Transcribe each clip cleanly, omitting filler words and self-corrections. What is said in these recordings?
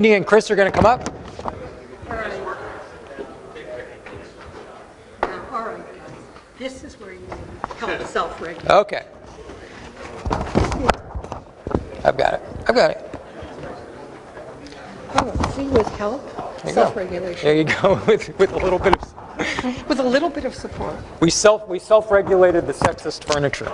Jeannie and Chris are going to come up. All right. This is where you help self-regulate. Okay. I've got it. Oh, see, with help, self-regulation. There you go. with a little bit of With a little bit of support. we self-regulated the sexist furniture.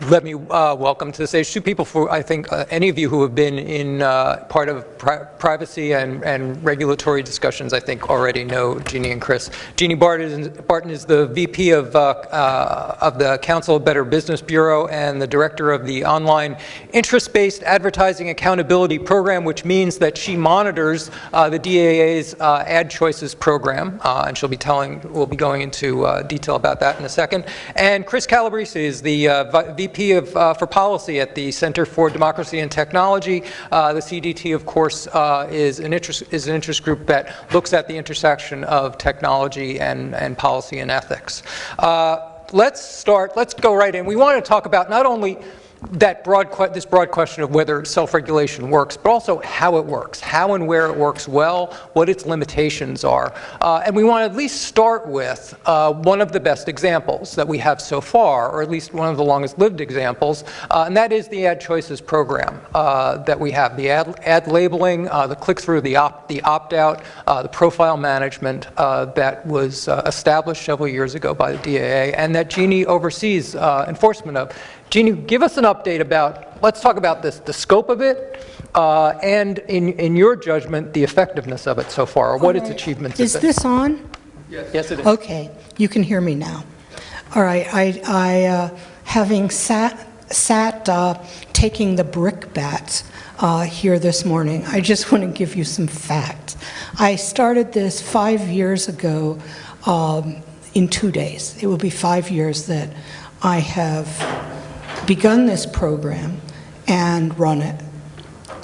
Let me welcome to the stage two people for, I think, any of you who have been in part of privacy and regulatory discussions, I think already know Jeannie and Chris. Jeannie Barton is the VP of the Council of Better Business Bureau and the director of the online interest-based advertising accountability program, which means that she monitors the DAA's ad choices program, and we'll be going into detail about that in a second. And Chris Calabrese is the VP for policy at the Center for Democracy and Technology. The CDT, of course, is an interest group that looks at the intersection of technology and policy and ethics. Let's go right in. We want to talk about not only this broad question of whether self-regulation works, but also how it works, how and where it works well, what its limitations are. And we want to at least start with one of the best examples that we have so far, or at least one of the longest lived examples, and that is the ad choices program that we have. The ad labeling, the click-through, the opt-out, the profile management that was established several years ago by the DAA and that Jeannie oversees enforcement of. Jeannie, give us an update let's talk about the scope of it, and in your judgment, the effectiveness of it so far, or what its achievements have been. Is this on? Yes, it is. Okay, you can hear me now. All right, I having sat taking the brickbats here this morning, I just want to give you some facts. I started this 5 years ago in 2 days. It will be 5 years that I have begun this program and run it.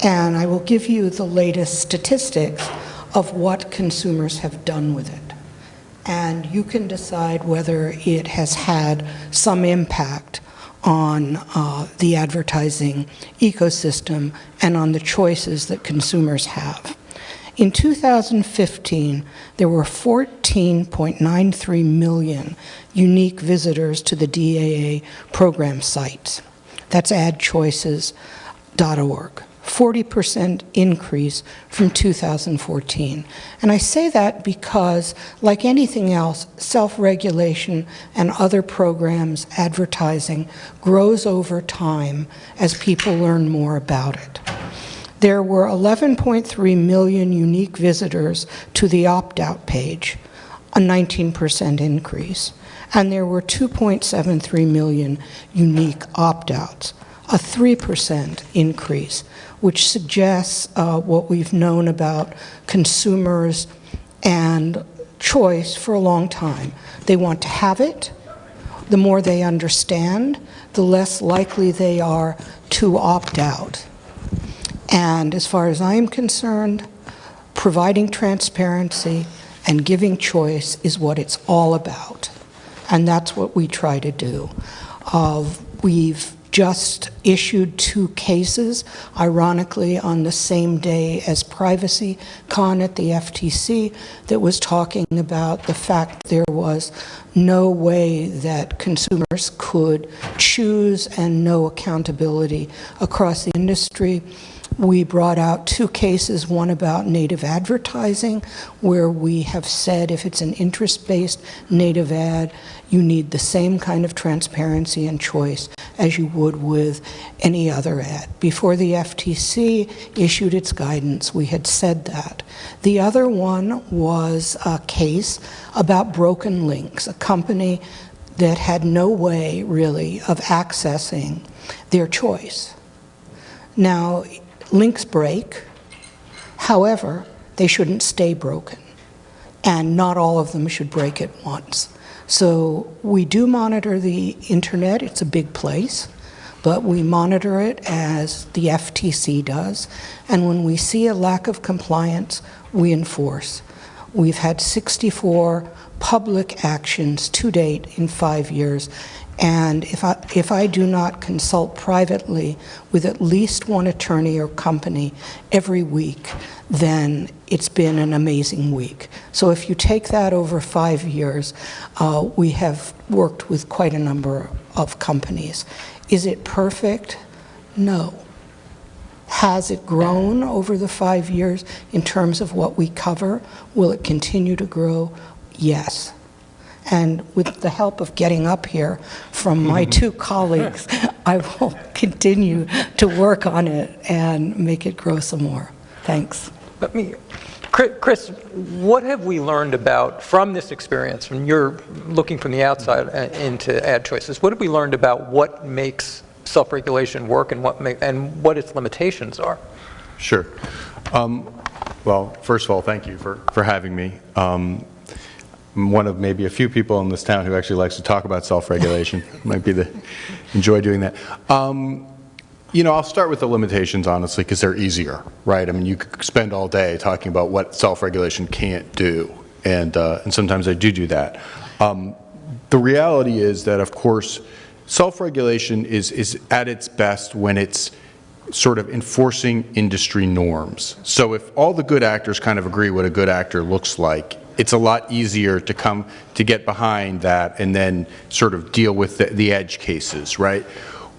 And I will give you the latest statistics of what consumers have done with it. And you can decide whether it has had some impact on the advertising ecosystem and on the choices that consumers have. In 2015, there were 14.93 million unique visitors to the DAA program sites. That's adchoices.org. 40% increase from 2014. And I say that because, like anything else, self-regulation and other programs, advertising, grows over time as people learn more about it. There were 11.3 million unique visitors to the opt-out page, a 19% increase. And there were 2.73 million unique opt-outs, a 3% increase, which suggests what we've known about consumers and choice for a long time. They want to have it. The more they understand, the less likely they are to opt out. And as far as I'm concerned, providing transparency and giving choice is what it's all about. And that's what we try to do. We've just issued 2 cases, ironically on the same day as PrivacyCon at the FTC, that was talking about the fact there was no way that consumers could choose and no accountability across the industry. We brought out 2 cases, one about native advertising, where we have said if it's an interest-based native ad, you need the same kind of transparency and choice as you would with any other ad. Before the FTC issued its guidance, we had said that. The other one was a case about Broken Links, a company that had no way, really, of accessing their choice. Now, links break, however, they shouldn't stay broken, and not all of them should break at once. So we do monitor the internet. It's a big place, but we monitor it as the FTC does, and when we see a lack of compliance, we enforce. We've had 64 public actions to date in 5 years. And if I do not consult privately with at least one attorney or company every week, then it's been an amazing week. So if you take that over 5 years, we have worked with quite a number of companies. Is it perfect? No. Has it grown over the 5 years in terms of what we cover? Will it continue to grow? Yes. And with the help of getting up here from my two colleagues, I will continue to work on it and make it grow some more. Thanks. Chris, what have we learned about, from this experience, from your looking from the outside into ad choices, what have we learned about what makes self-regulation work and what its limitations are? Sure. Well, first of all, thank you for having me. I'm one of maybe a few people in this town who actually likes to talk about self-regulation. Might be enjoy doing that. You know, I'll start with the limitations, honestly, because they're easier, right? I mean, you could spend all day talking about what self-regulation can't do, and sometimes I do that. The reality is that, of course, self-regulation is at its best when it's sort of enforcing industry norms. So if all the good actors kind of agree what a good actor looks like, it's a lot easier to get behind that and then sort of deal with the edge cases, right?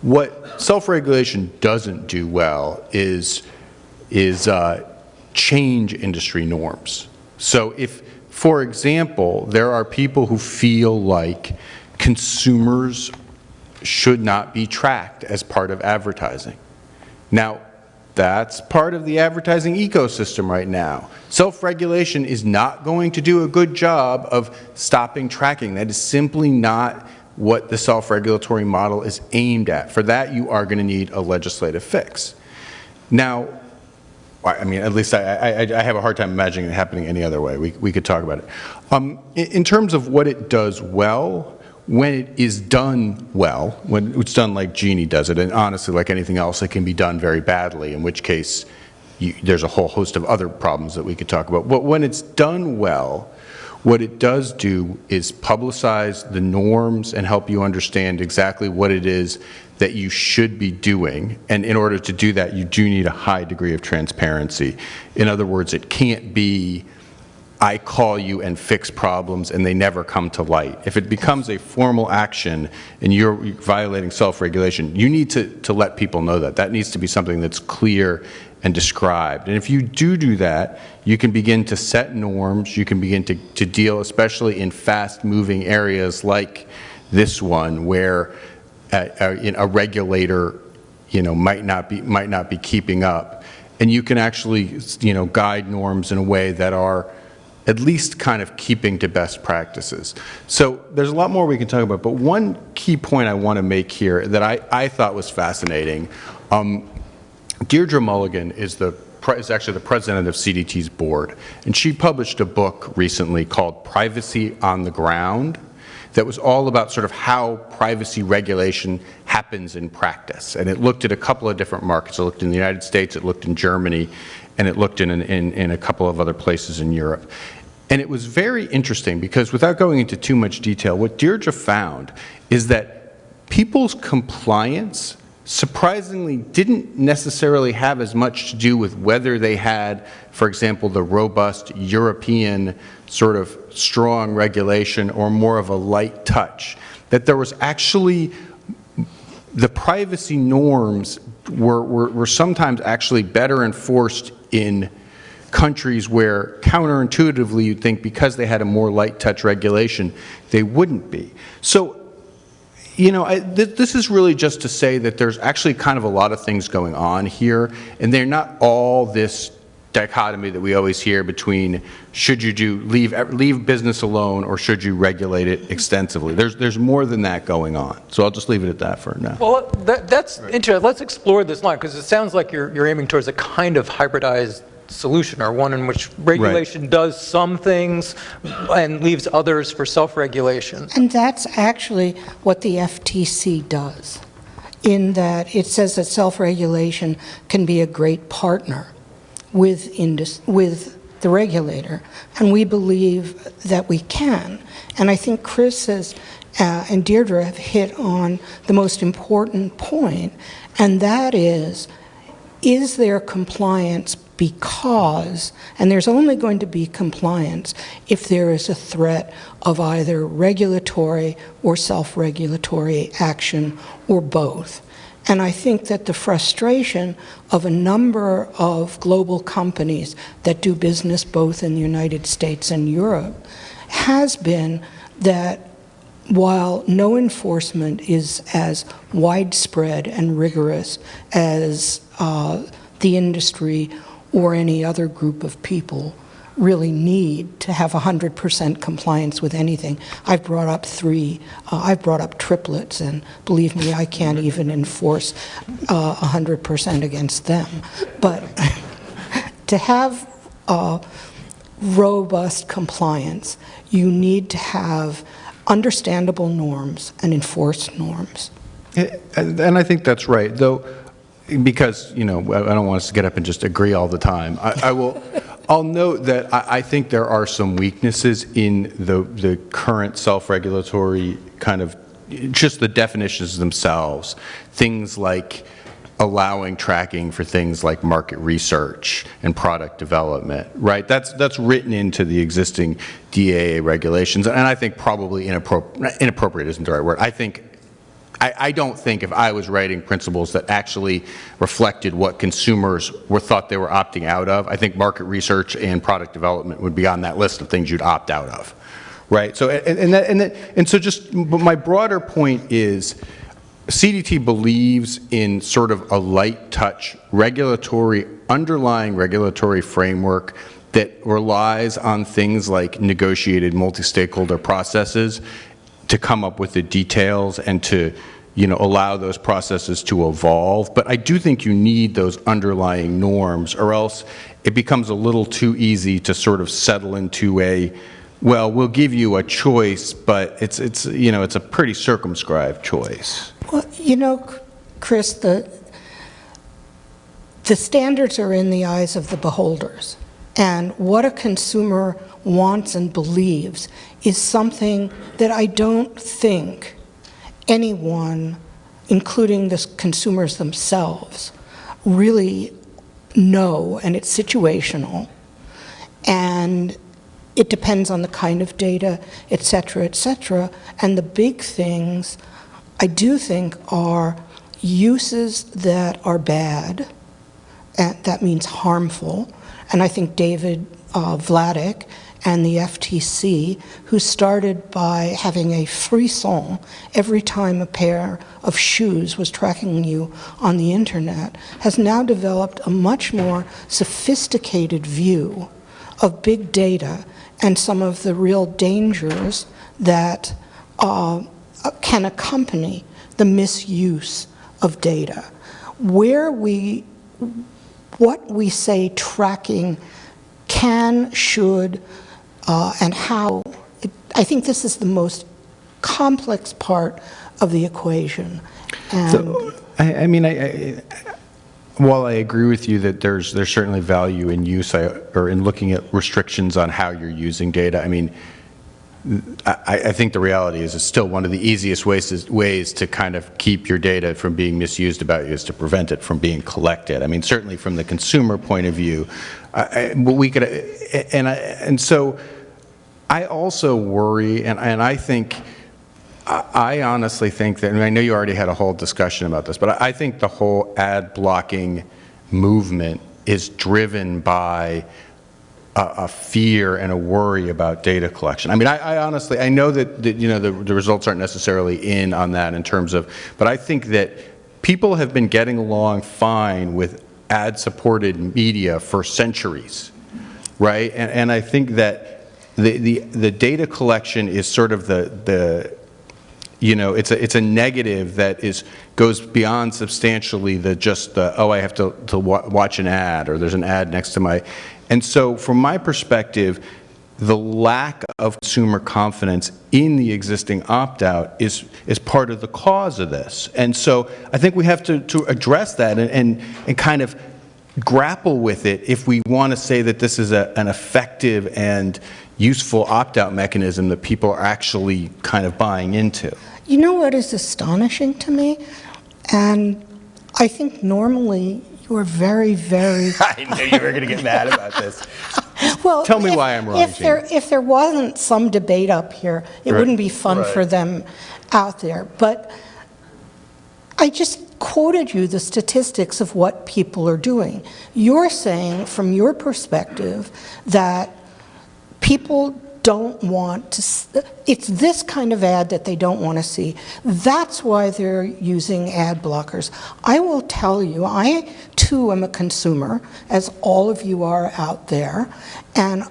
What self-regulation doesn't do well is change industry norms. So if, for example, there are people who feel like consumers should not be tracked as part of advertising. Now, that's part of the advertising ecosystem right now. Self-regulation is not going to do a good job of stopping tracking. That is simply not what the self-regulatory model is aimed at. For that, you are going to need a legislative fix. Now, I mean, at least I have a hard time imagining it happening any other way. We could talk about it. In terms of what it does well, when it is done well, when it's done like Jeannie does it, and honestly, like anything else, it can be done very badly, in which case there's a whole host of other problems that we could talk about. But when it's done well, what it does do is publicize the norms and help you understand exactly what it is that you should be doing. And in order to do that, you do need a high degree of transparency. In other words, it can't be, I call you and fix problems and they never come to light. If it becomes a formal action and you're violating self-regulation, you need to let people know that. That needs to be something that's clear and described. And if you do that, you can begin to set norms, you can begin to deal, especially in fast-moving areas like this one, where a regulator, might not be keeping up. And you can actually, guide norms in a way that are at least kind of keeping to best practices. So there's a lot more we can talk about, but one key point I want to make here that I thought was fascinating. Deirdre Mulligan is actually the president of CDT's board, and she published a book recently called Privacy on the Ground that was all about sort of how privacy regulation happens in practice. And it looked at a couple of different markets. It looked in the United States, it looked in Germany, and it looked in a couple of other places in Europe. And it was very interesting because, without going into too much detail, what Deirdre found is that people's compliance surprisingly didn't necessarily have as much to do with whether they had, for example, the robust European sort of strong regulation or more of a light touch. That there was actually, the privacy norms were sometimes actually better enforced in countries where counterintuitively you'd think because they had a more light touch regulation, they wouldn't be. So, this is really just to say that there's actually kind of a lot of things going on here, and they're not all this dichotomy that we always hear between should you leave business alone or should you regulate it extensively. There's more than that going on. So I'll just leave it at that for now. Well, that's interesting. Let's explore this line, because it sounds like you're aiming towards a kind of hybridized solution, or one in which regulation does some things and leaves others for self-regulation. And that's actually what the FTC does, in that it says that self-regulation can be a great partner with the regulator, and we believe that we can. And I think Chris and Deirdre have hit on the most important point, and that is there compliance because, and there's only going to be compliance if there is a threat of either regulatory or self-regulatory action or both. And I think that the frustration of a number of global companies that do business both in the United States and Europe has been that while no enforcement is as widespread and rigorous as the industry or any other group of people really need to have 100% compliance with anything. I've brought up triplets, and believe me, I can't even enforce 100% against them. But to have robust compliance, you need to have understandable norms and enforced norms. And I think that's right, though, because, I don't want us to get up and just agree all the time. I'll note that I think there are some weaknesses in the current self-regulatory kind of, just the definitions themselves. Things like allowing tracking for things like market research and product development, right? That's written into the existing DAA regulations, and I think probably inappropriate isn't the right word. I don't think if I was writing principles that actually reflected what consumers thought they were opting out of, I think market research and product development would be on that list of things you'd opt out of, right? So but my broader point is, CDT believes in sort of a light touch underlying regulatory framework that relies on things like negotiated multi-stakeholder processes to come up with the details and to, allow those processes to evolve. But I do think you need those underlying norms, or else it becomes a little too easy to sort of settle into well, we'll give you a choice, but it's a pretty circumscribed choice. Well, Chris, the standards are in the eyes of the beholders. And what a consumer wants and believes is something that I don't think anyone, including the consumers themselves, really know, and it's situational. And it depends on the kind of data, et cetera, et cetera. And the big things, I do think, are uses that are bad, and that means harmful. And I think David Vladeck and the FTC, who started by having a frisson every time a pair of shoes was tracking you on the internet, has now developed a much more sophisticated view of big data and some of the real dangers that can accompany the misuse of data. What we say tracking can, should, and how, I think this is the most complex part of the equation. And so, while I agree with you that there's certainly value in use or in looking at restrictions on how you're using data, I think the reality is it's still one of the easiest ways to kind of keep your data from being misused about you is to prevent it from being collected. Certainly from the consumer point of view, so I also worry, and I honestly think that, and I know you already had a whole discussion about this, but I think the whole ad blocking movement is driven by a fear and a worry about data collection. I honestly, I know that the results aren't necessarily in on that in terms of, but I think that people have been getting along fine with ad-supported media for centuries, right? And I think that the data collection is sort of it's a negative that goes beyond substantially I have to watch an ad, or there's an ad next to my. And so from my perspective, the lack of consumer confidence in the existing opt-out is part of the cause of this. And so I think we have to address that and kind of grapple with it if we want to say that this is an effective and useful opt-out mechanism that people are actually kind of buying into. You know what is astonishing to me? And I think normally you are very, very... I knew you were going to get mad about this. Well, tell me why I'm wrong, if there wasn't some debate up here, it Right. wouldn't be fun for them out there. But I just quoted you the statistics of what people are doing. You're saying, from your perspective, that people don't want to, it's this kind of ad that they don't want to see. That's why they're using ad blockers. I will tell you, I too am a consumer, as all of you are out there, and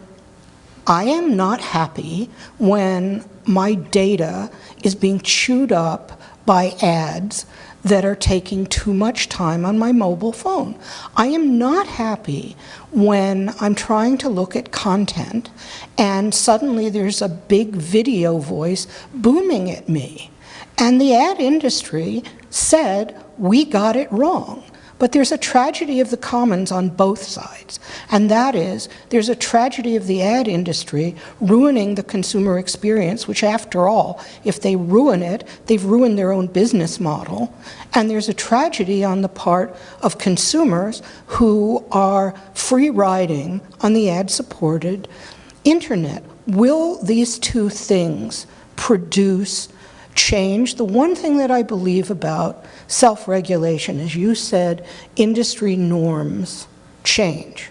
I am not happy when my data is being chewed up by ads that are taking too much time on my mobile phone. I am not happy when I'm trying to look at content and suddenly there's a big video voice booming at me. And the ad industry said, we got it wrong. But there's a tragedy of the commons on both sides, and that is there's a tragedy of the ad industry ruining the consumer experience, which after all, if they ruin it, they've ruined their own business model, and there's a tragedy on the part of consumers who are free riding on the ad-supported internet. Will these two things produce change? The one thing that I believe about self-regulation, as you said, industry norms change.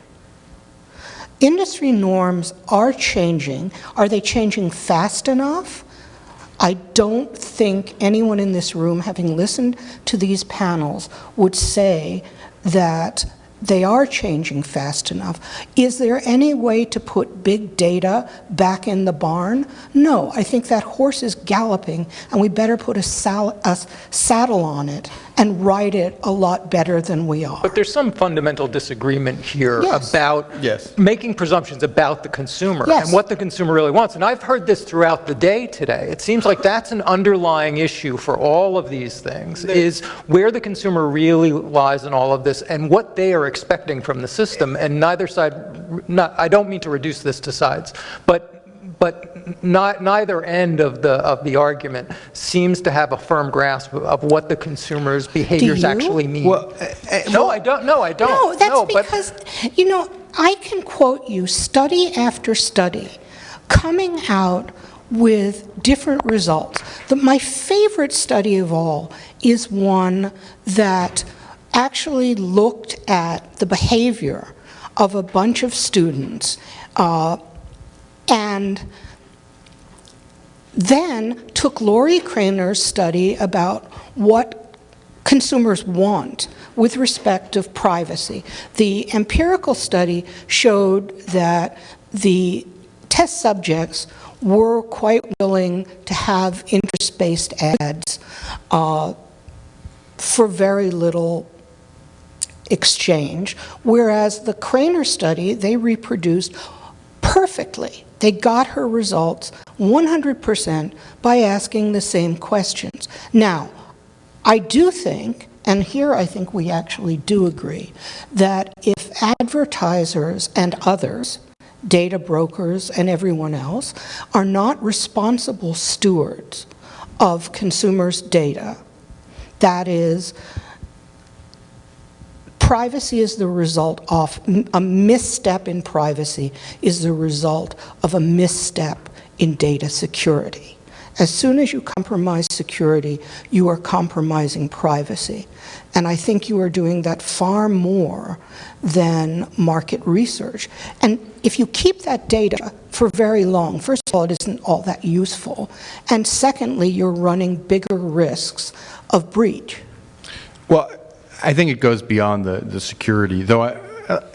Industry norms are changing. Are they changing fast enough? I don't think anyone in this room, having listened to these panels, would say that they are changing fast enough. Is there any way to put big data back in the barn? No, I think that horse is galloping, and we better put a saddle on it and ride it a lot better than we are. But there's some fundamental disagreement here Yes. about Yes. making presumptions about the consumer Yes. and what the consumer really wants. And I've heard this throughout the day today. It seems like that's an underlying issue for all of these things, is where the consumer really lies in all of this and what they are expecting from the system. And neither side, I don't mean to reduce this to sides, but neither end of the argument seems to have a firm grasp of what the consumer's behaviors you? actually mean. Well, No, I don't. No, I don't. No, that's No, but because, you know, I can quote you study after study coming out with different results. My favorite study of all is one that actually looked at the behavior of a bunch of students and then took Lori Kraner's study about what consumers want with respect to privacy. The empirical study showed that the test subjects were quite willing to have interest-based ads for very little exchange, whereas the Kraner study, they reproduced perfectly. They got her results 100% by asking the same questions. Now, I do think, and here I think we actually do agree, that if advertisers and others, data brokers and everyone else, are not responsible stewards of consumers' data, that is, privacy is the result of, a misstep in privacy is the result of a misstep in data security. As soon as you compromise security, you are compromising privacy. And I think you are doing that far more than market research. And if you keep that data for very long, first of all, it isn't all that useful. And secondly, you're running bigger risks of breach. Well, I think it goes beyond the security, though.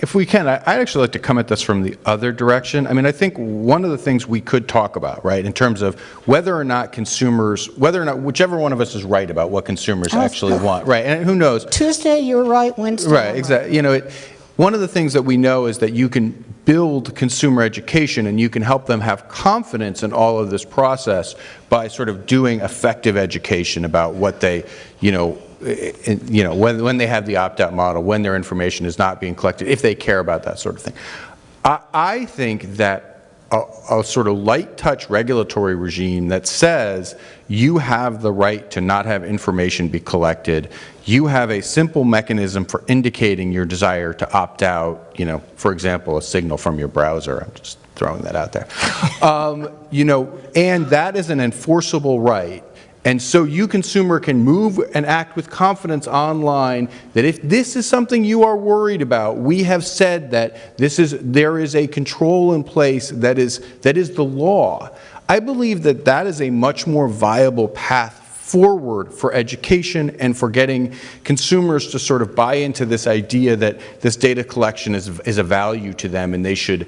If we can, I'd actually like to come at this from the other direction. I mean, I think one of the things we could talk about, right, in terms of whether or not consumers, whether or not whichever one of us is right about what consumers actually want, right, and who knows. Tuesday, you're right, Wednesday, Right, exactly. You know, one of the things that we know is that you can build consumer education and you can help them have confidence in all of this process by sort of doing effective education about what they, you know, you know, when they have the opt-out model, when their information is not being collected, if they care about that sort of thing. I think that a sort of light touch regulatory regime that says you have the right to not have information be collected, you have a simple mechanism for indicating your desire to opt out, you know, for example, a signal from your browser. I'm just throwing that out there. You know, and that is an enforceable right. And so you, consumer, can move and act with confidence online that if this is something you are worried about, we have said that there is a control in place that is the law. I believe that that is a much more viable path forward for education and for getting consumers to sort of buy into this idea that this data collection is a value to them and they should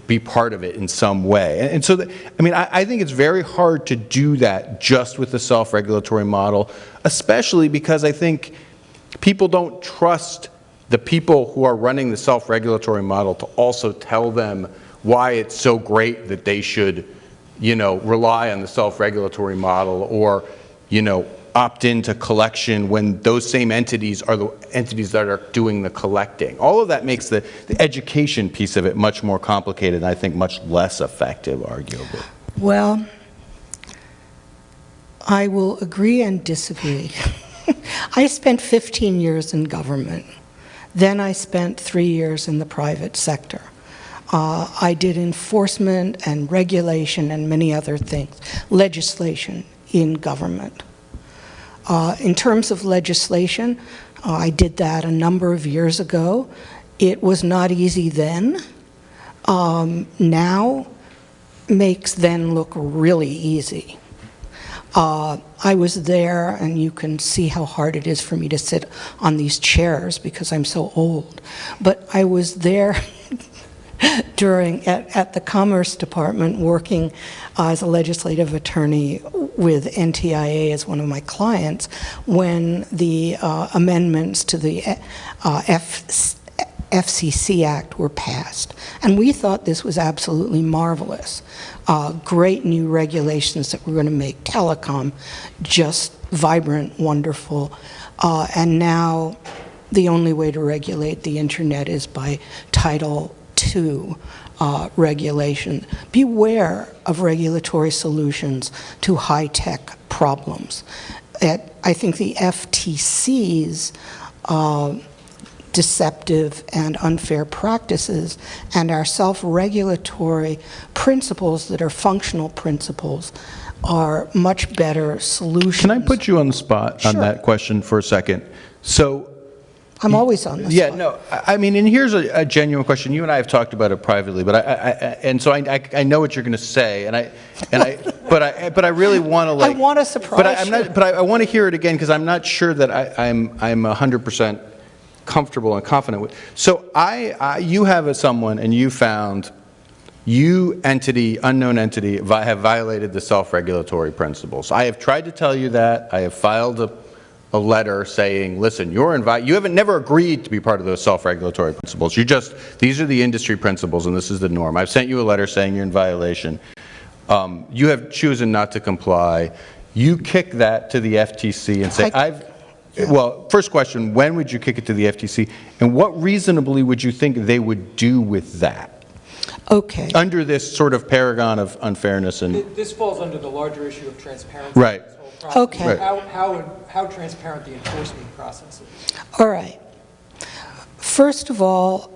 be part of it in some way. And so, I mean, I think it's very hard to do that just with the self-regulatory model, especially because I think people don't trust the people who are running the self-regulatory model to also tell them why it's so great that they should, you know, rely on the self-regulatory model or, you know, opt into collection when those same entities are the entities that are doing the collecting. All of that makes the education piece of it much more complicated and I think much less effective, arguably. Well, I will agree and disagree. I spent 15 years in government. Then I spent 3 years in the private sector. I did enforcement and regulation and many other things, legislation in government. In terms of legislation, I did that a number of years ago. It was not easy then. Now makes then look really easy. I was there, and you can see how hard it is for me to sit on these chairs because I'm so old. But I was there at the Commerce Department working as a legislative attorney with NTIA as one of my clients when the amendments to the FCC Act were passed. And we thought this was absolutely marvelous. Great new regulations that were going to make telecom just vibrant, wonderful. And now the only way to regulate the internet is by Title II regulation. Beware of regulatory solutions to high-tech problems. I think the FTC's deceptive and unfair practices and our self-regulatory principles that are functional principles are much better solutions. Can I put you on the spot Sure. on that question for a second? So, I'm always on this. yeah, no, I mean, and here's a genuine question. You and I have talked about it privately, but I know what you're going to say, but I really want to I want to surprise but I want to hear it again because I'm not sure that I'm 100% comfortable and confident with. So you have someone, and you found unknown entity, have violated the self-regulatory principles. I have tried to tell you that. I have filed a letter saying, listen, you haven't never agreed to be part of those self-regulatory principles. These are the industry principles and this is the norm. I've sent you a letter saying you're in violation. You have chosen not to comply. You kick that to the FTC and say, well, first question, when would you kick it to the FTC? And what reasonably would you think they would do with that? Okay. Under this sort of paragon of unfairness and... This falls under the larger issue of transparency. Right. Okay. Right. How transparent the enforcement process is. All right. First of all,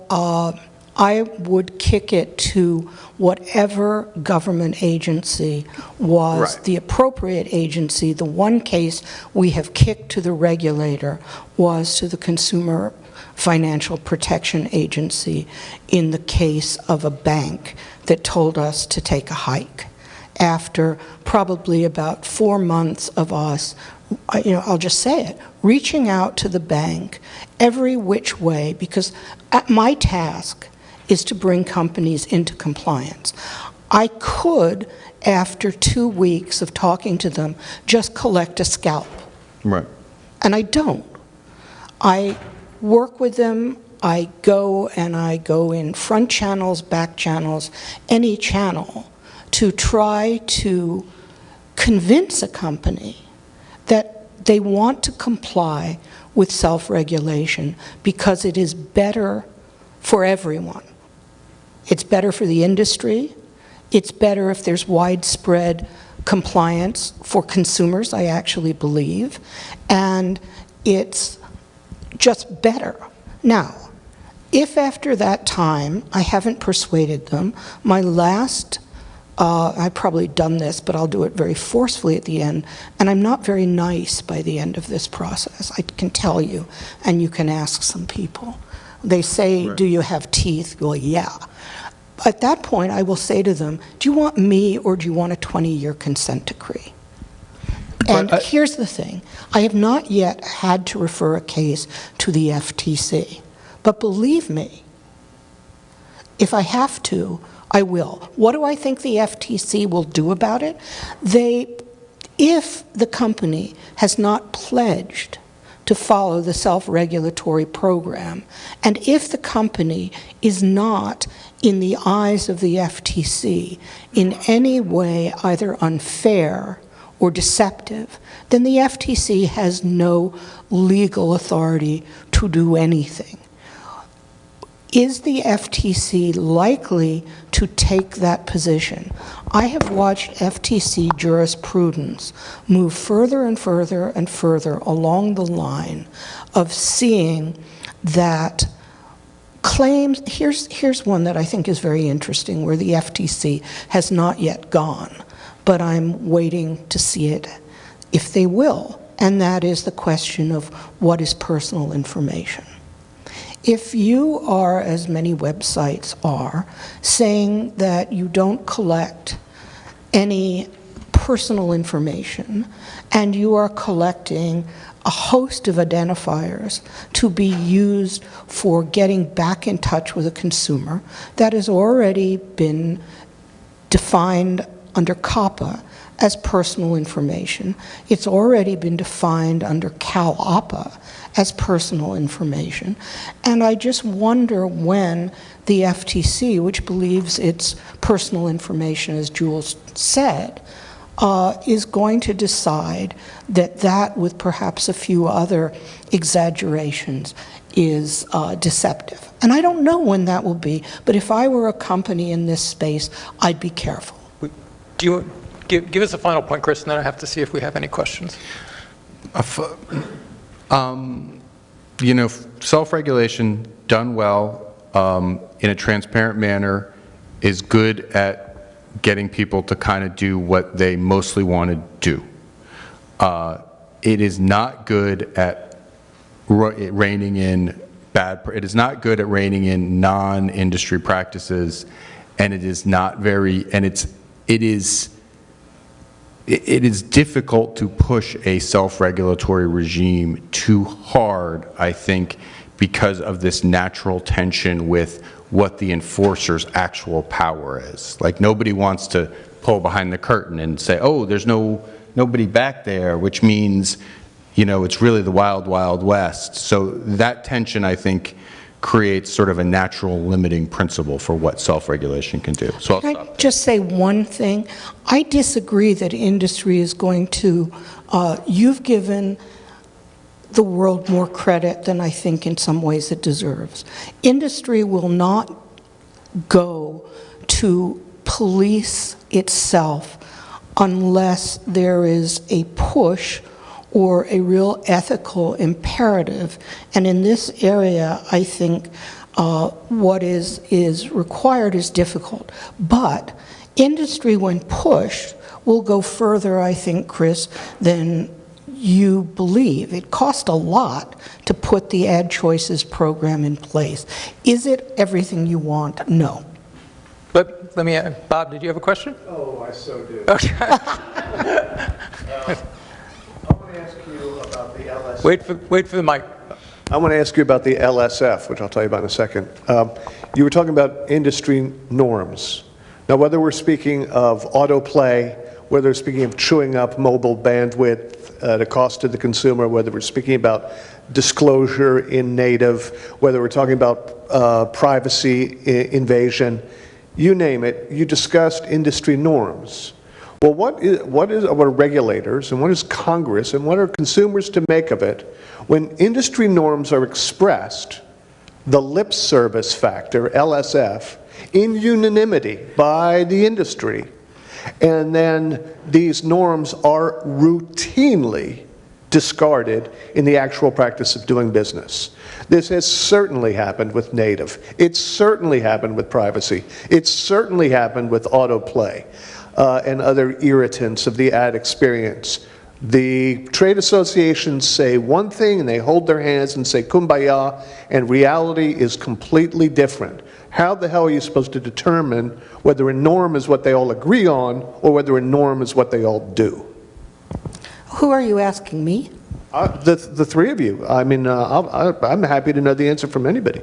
I would kick it to whatever government agency was Right. the appropriate agency. The one case we have kicked to the regulator was to the Consumer Financial Protection Agency in the case of a bank that told us to take a hike. After probably about 4 months of us, I'll just say it, reaching out to the bank every which way, because my task is to bring companies into compliance. I could, after 2 weeks of talking to them, just collect a scalp. Right. And I don't. I work with them. I go in front channels, back channels, any channel, to try to convince a company that they want to comply with self-regulation because it is better for everyone. It's better for the industry. It's better if there's widespread compliance for consumers, I actually believe. And it's just better. Now, if after that time I haven't persuaded them, my last, I've probably done this, but I'll do it very forcefully at the end, and I'm not very nice by the end of this process, I can tell you, and you can ask some people. They say, right. Do you have teeth? Well, yeah. At that point, I will say to them, do you want me or do you want a 20-year consent decree? And here's the thing. I have not yet had to refer a case to the FTC. But believe me, if I have to, I will. What do I think the FTC will do about it? If the company has not pledged to follow the self-regulatory program, and if the company is not, in the eyes of the FTC, in any way either unfair or deceptive, then the FTC has no legal authority to do anything. Is the FTC likely to take that position? I have watched FTC jurisprudence move further and further and further along the line of seeing that claims, here's one that I think is very interesting, where the FTC has not yet gone, but I'm waiting to see it if they will, and that is the question of what is personal information. If you are, as many websites are, saying that you don't collect any personal information and you are collecting a host of identifiers to be used for getting back in touch with a consumer, that has already been defined under COPPA as personal information. It's already been defined under CalOPPA as personal information. And I just wonder when the FTC, which believes it's personal information, as Jules said, is going to decide that that, with perhaps a few other exaggerations, is deceptive. And I don't know when that will be, but if I were a company in this space, I'd be careful. Do you give us a final point, Chris, and then I have to see if we have any questions. You know, self-regulation done well in a transparent manner is good at getting people to kind of do what they mostly want to do. It is not good at reining in it is not good at reining in non-industry practices, and it is not very, and it is difficult to push a self-regulatory regime too hard, I think, because of this natural tension with what the enforcer's actual power is. Like, nobody wants to pull behind the curtain and say, oh, there's nobody back there, which means, you know, it's really the wild, wild west. So that tension, I think, creates sort of a natural limiting principle for what self-regulation can do. So Can I just say one thing? I disagree that industry is going to, you've given the world more credit than I think in some ways it deserves. Industry will not go to police itself unless there is a push or a real ethical imperative. And in this area, I think what is required is difficult. But industry, when pushed, will go further, I think, Chris, than you believe. It cost a lot to put the Ad Choices program in place. Is it everything you want? No. But let me, Bob, did you have a question? Oh, I so do. Okay. I want to ask you about the LSF. Wait for the mic. I want to ask you about the LSF, which I'll tell you about in a second. You were talking about industry norms. Now, whether we're speaking of autoplay, whether we're speaking of chewing up mobile bandwidth, the cost to the consumer, whether we're speaking about disclosure in native, whether we're talking about privacy invasion, you name it, you discussed industry norms. Well, what are regulators, and what is Congress, and what are consumers to make of it when industry norms are expressed, the lip service factor, LSF, in unanimity by the industry, and then these norms are routinely discarded in the actual practice of doing business? This has certainly happened with native. It's certainly happened with privacy. It's certainly happened with autoplay and other irritants of the ad experience. The trade associations say one thing and they hold their hands and say kumbaya, and reality is completely different. How the hell are you supposed to determine whether a norm is what they all agree on or whether a norm is what they all do? Who are you asking, me? The three of you. I mean, I'm happy to know the answer from anybody.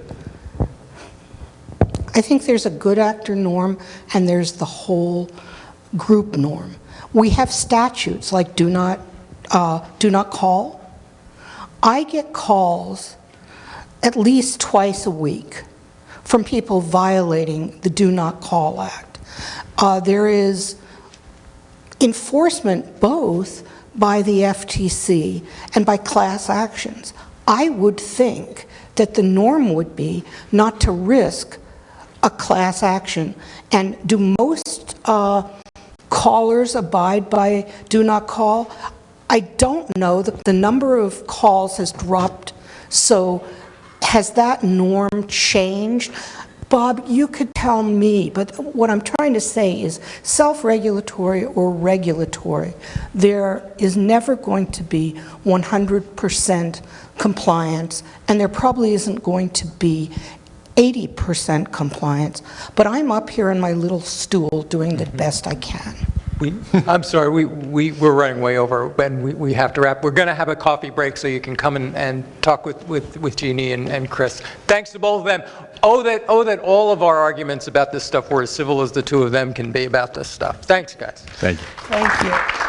I think there's a good actor norm and there's the whole group norm. We have statutes like do not call. I get calls at least twice a week from people violating the Do Not Call Act. There is enforcement both by the FTC and by class actions. I would think that the norm would be not to risk a class action. And do most callers abide by do not call? I don't know. The number of calls has dropped, so has that norm changed? Bob, you could tell me, but what I'm trying to say is self-regulatory or regulatory, there is never going to be 100% compliance, and there probably isn't going to be 80% compliance, but I'm up here in my little stool doing the best I can. I'm sorry, we're running way over, and we have to wrap. We're going to have a coffee break so you can come and talk with Jeannie and Chris. Thanks to both of them. Oh, that all of our arguments about this stuff were as civil as the two of them can be about this stuff. Thanks, guys. Thank you. Thank you.